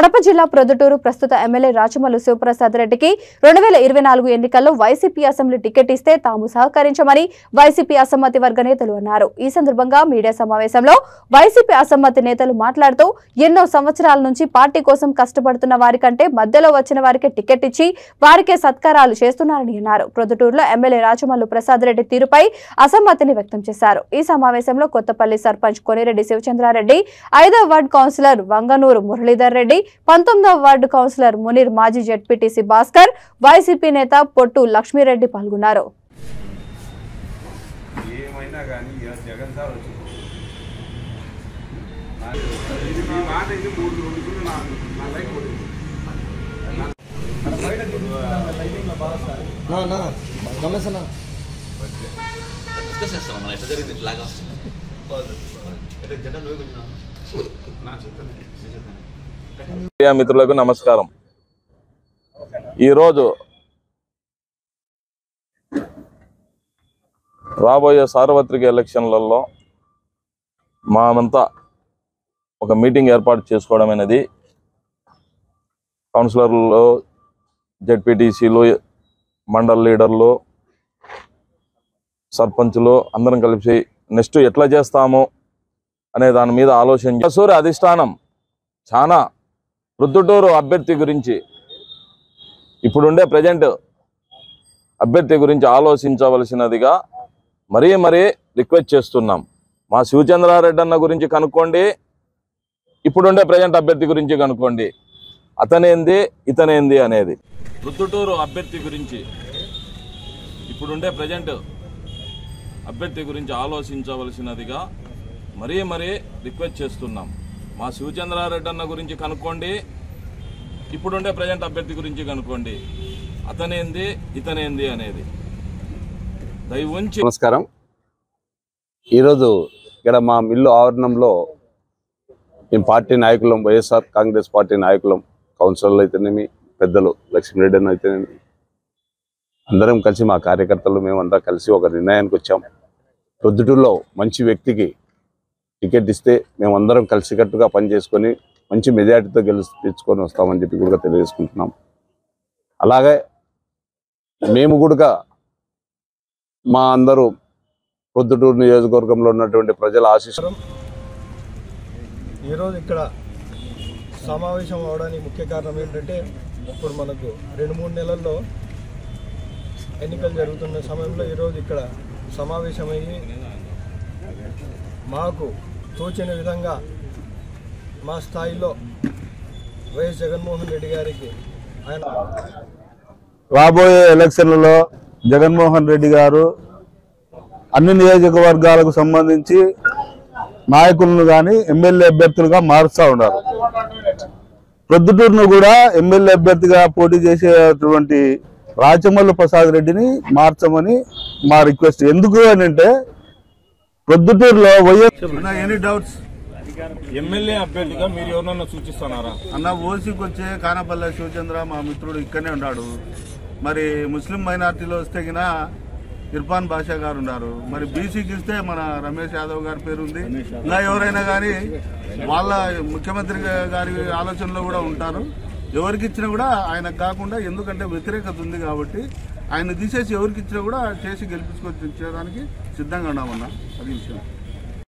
కడప జిల్లా ప్రొద్దుటూరు ప్రస్తుత ఎమ్మెల్యే రాచమల్లు శివప్రసాద్ రెడ్డికి 2024 ఎన్నికల్లో వైసీపీ అసెంబ్లీ టికెట్ ఇస్తే తాము సహకరించమని వైసీపీ అసమ్మతి వర్గ నేతలు అన్నారు। ఈ సందర్భంగా మీడియా సమావేశంలో వైసీపీ అసమ్మతి నేతలు మాట్లాడుతూ ఎన్నో సంవత్సరాల నుంచి పార్టీ కోసం కష్టపడుతున్న వారికంటే మధ్యలో వచ్చిన వారికి టికెట్ ఇచ్చి వారికే సత్కారాలు చేస్తున్నారని అన్నారు। ప్రొద్దుటూరులో ఎమ్మెల్యే రాచమల్లు ప్రసాద్ రెడ్డి తీరుపై అసమ్మతిని వ్యక్తం చేశారు। ఈ సమావేశంలో కొత్తపల్లి సర్పంచ్ కొనిరెడ్డి శివచంద్రారెడ్డి, 5వ వార్డు కౌన్సిలర్ వంగనూరు మురళీధర్ రెడ్డి, 19వ వార్డు కౌన్సిలర్ మునీర్, మాజీ జెడ్పీటీసీ భాస్కర్, వైసీపీ నేత పొట్టు లక్ష్మీరెడ్డి పాల్గొన్నారు। మిత్రులకు నమస్కారం। ఈరోజు రాబోయే సార్వత్రిక ఎలక్షన్లలో మామంతా ఒక మీటింగ్ ఏర్పాటు చేసుకోవడం అనేది కౌన్సిలర్లు, జెడ్పీటీసీలు, మండల్ లీడర్లు, సర్పంచులు అందరం కలిసి నెక్స్ట్ ఎట్లా చేస్తాము అనే దాని మీద ఆలోచన సూర్య అధిష్టానం చాలా ప్రొద్దుటూరు అభ్యర్థి గురించి, ఇప్పుడుండే ప్రజెంట్ అభ్యర్థి గురించి ఆలోచించవలసినదిగా మరీ రిక్వెస్ట్ చేస్తున్నాం। మా శివచంద్రారెడ్డి అన్న గురించి కనుక్కోండి, ఇప్పుడుండే ప్రజెంట్ అభ్యర్థి గురించి కనుక్కోండి, అతనేంది ఇతనేంది అనేది। ప్రొద్దుటూరు అభ్యర్థి గురించి, ఇప్పుడుండే ప్రజెంట్ అభ్యర్థి గురించి ఆలోచించవలసినదిగా మరీ రిక్వెస్ట్ చేస్తున్నాం। మా శివచంద్రారెడ్డి అన్న గురించి కనుక్కోండి, ఇప్పుడుండే ప్రజెంట్ అభ్యర్థి గురించి కనుక్కోండి, అతనేంది ఇతనేంది అనేది దయవుంచి। నమస్కారం। ఈరోజు ఇక్కడ మా మిల్లు ఆవరణంలో మేము పార్టీ నాయకులం, వైఎస్ఆర్ కాంగ్రెస్ పార్టీ నాయకులం, కౌన్సిలర్లు అయితేనేమి, పెద్దలు లక్ష్మీరెడ్డి అని అయితేనేమి, అందరం కలిసి మా కార్యకర్తలు మేమంతా కలిసి ఒక నిర్ణయానికి వచ్చాం। ప్రొద్దుటూరులో మంచి వ్యక్తికి టికెట్ ఇస్తే మేమందరం కలిసికట్టుగా పనిచేసుకొని మంచి మెజార్టీతో గెలుచుకొని వస్తామని చెప్పి కూడా తెలియజేసుకుంటున్నాం। అలాగే మేము కూడా మా అందరూ ప్రొద్దుటూరు నియోజకవర్గంలో ఉన్నటువంటి ప్రజల ఆశీస్సులు ఈరోజు ఇక్కడ సమావేశం అవడానికి ముఖ్య కారణం ఏంటంటే, ఇప్పుడు మనకు 2-3 నెలల్లో ఎన్నికలు జరుగుతున్న సమయంలో ఈరోజు ఇక్కడ సమావేశమయ్యి మాకు తోచిన విధంగా మా స్థాయిలో వైఎస్ జగన్మోహన్ రెడ్డి గారికి ఆయన రాబోయే ఎలక్షన్లలో జగన్మోహన్ రెడ్డి గారు అన్ని నియోజకవర్గాలకు సంబంధించి నాయకులను కానీ ఎమ్మెల్యే అభ్యర్థులుగా మారుస్తూ ఉన్నారు। ప్రొద్దుటూరును కూడా ఎమ్మెల్యే అభ్యర్థిగా పోటీ చేసేటువంటి రాచమల్లు ప్రసాద్ రెడ్డిని మార్చమని మా రిక్వెస్ట్। ఎందుకు అని అంటే ప్రొద్దుటూరులో ఎనీ డౌట్స్ ఎమ్మెల్యే అభ్యర్థిగా మీరు ఎవరన్నా సూచిస్తున్నారా అన్న? ఓసీకి వచ్చే కానపల్లె శివచంద్ర మా మిత్రుడు ఇక్కడనే ఉన్నాడు। మరి ముస్లిం మైనార్టీలో వస్తే గిన ఇర్ఫాన్ బాషా గారు ఉన్నారు। మరి బీసీకి ఇస్తే మన రమేష్ యాదవ్ గారి పేరు ఉంది। ఇలా ఎవరైనా కానీ వాళ్ళ ముఖ్యమంత్రి గారి ఆలోచనలో కూడా ఉంటారు। ఎవరికి ఇచ్చినా కూడా ఆయనకు కాకుండా, ఎందుకంటే వ్యతిరేకత ఉంది కాబట్టి ఆయన తీసేసి ఎవరికి ఇచ్చినా కూడా చేసి గెలిపించుకోవడానికి సిద్ధంగా ఉన్నామన్నా, అది విషయం।